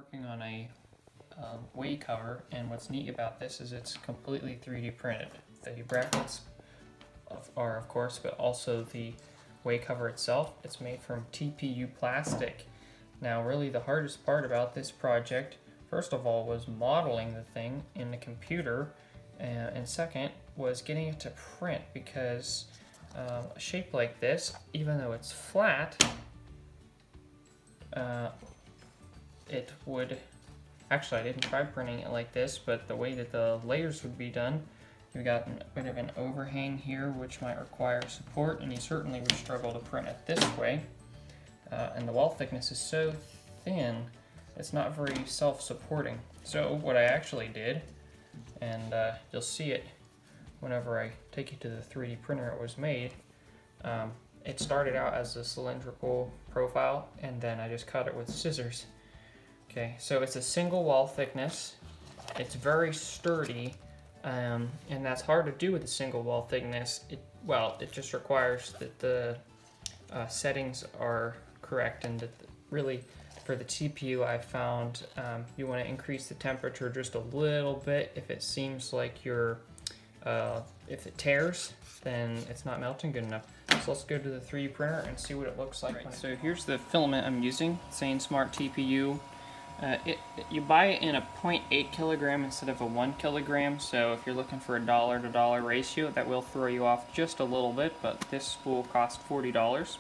working on a way cover, and what's neat about this is it's completely 3D printed. The brackets are, of course, but also the way cover itself. It's made from TPU plastic. Now, really the hardest part about this project, first of all, was modeling the thing in the computer, and second was getting it to print, because a shape like this, even though it's flat, it would, actually I didn't try printing it like this, but the way that the layers would be done, you've got a bit of an overhang here which might require support, and you certainly would struggle to print it this way. And the wall thickness is so thin, it's not very self-supporting. So what I actually did, and you'll see it whenever I take you to the 3D printer it was made, it started out as a cylindrical profile, and then I just cut it with scissors. Okay, so it's a single wall thickness, it's very sturdy, and that's hard to do with a single wall thickness. It just requires that the settings are correct, and that really for the TPU I found you want to increase the temperature just a little bit if it seems like if it tears, then it's not melting good enough. So let's go to the 3D printer and see what it looks like. Right, so here's the filament I'm using, SaneSmart TPU. You buy it in a 0.8 kilogram instead of a 1 kilogram, so if you're looking for a dollar to dollar ratio, that will throw you off just a little bit, but this spool cost $40.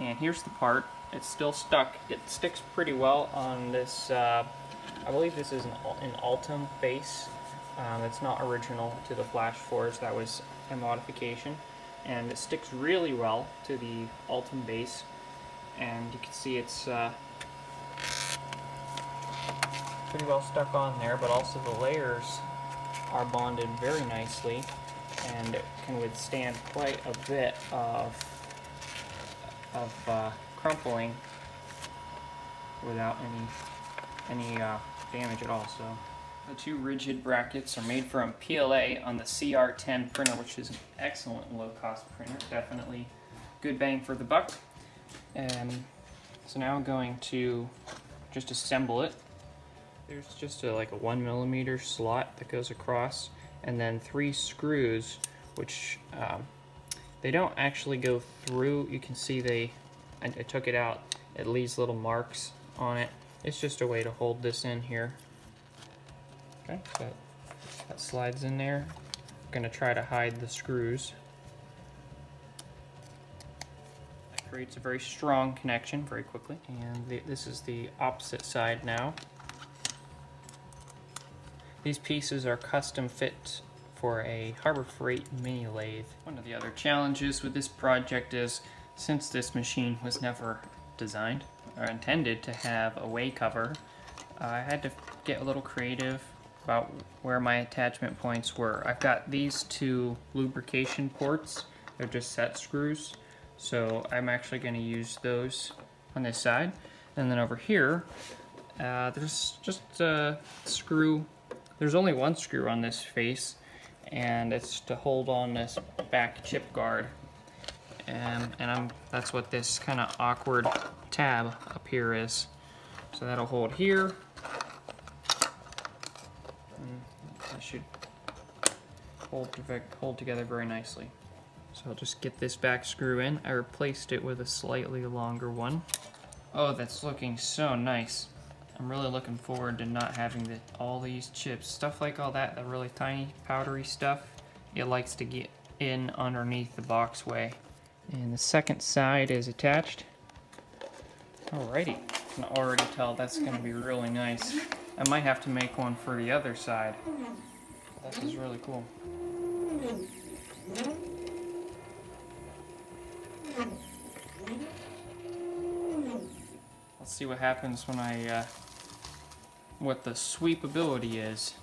And here's the part. It's still stuck. It sticks pretty well on this, I believe this is an Altum base. It's not original to the Flash Forge, that was a modification. And it sticks really well to the Altum base, and you can see it's pretty well stuck on there, but also the layers are bonded very nicely and can withstand quite a bit of crumpling without any damage at all. So the two rigid brackets are made from PLA on the cr-10 printer, which is an excellent low-cost printer, definitely good bang for the buck. So now I'm going to just assemble it. There's just like a 1mm slot that goes across, and then 3 screws, which they don't actually go through. You can see I took it out. It leaves little marks on it. It's just a way to hold this in here. Okay, so that slides in there. I'm gonna try to hide the screws. That creates a very strong connection very quickly. And this is the opposite side now. These pieces are custom fit for a Harbor Freight mini lathe. One of the other challenges with this project is, since this machine was never designed or intended to have a way cover, I had to get a little creative about where my attachment points were. I've got these 2 lubrication ports. They're just set screws, so I'm actually going to use those on this side. And then over here, there's just a screw. There's only 1 screw on this face, and it's to hold on this back chip guard. That's what this kind of awkward tab up here is. So that'll hold here. And that should hold together very nicely. So I'll just get this back screw in. I replaced it with a slightly longer one. Oh, that's looking so nice. I'm really looking forward to not having all these chips. Stuff like all that, the really tiny powdery stuff, it likes to get in underneath the boxway. And the second side is attached. Alrighty, I can already tell that's going to be really nice. I might have to make one for the other side. This is really cool. Let's see what happens when what the sweepability is.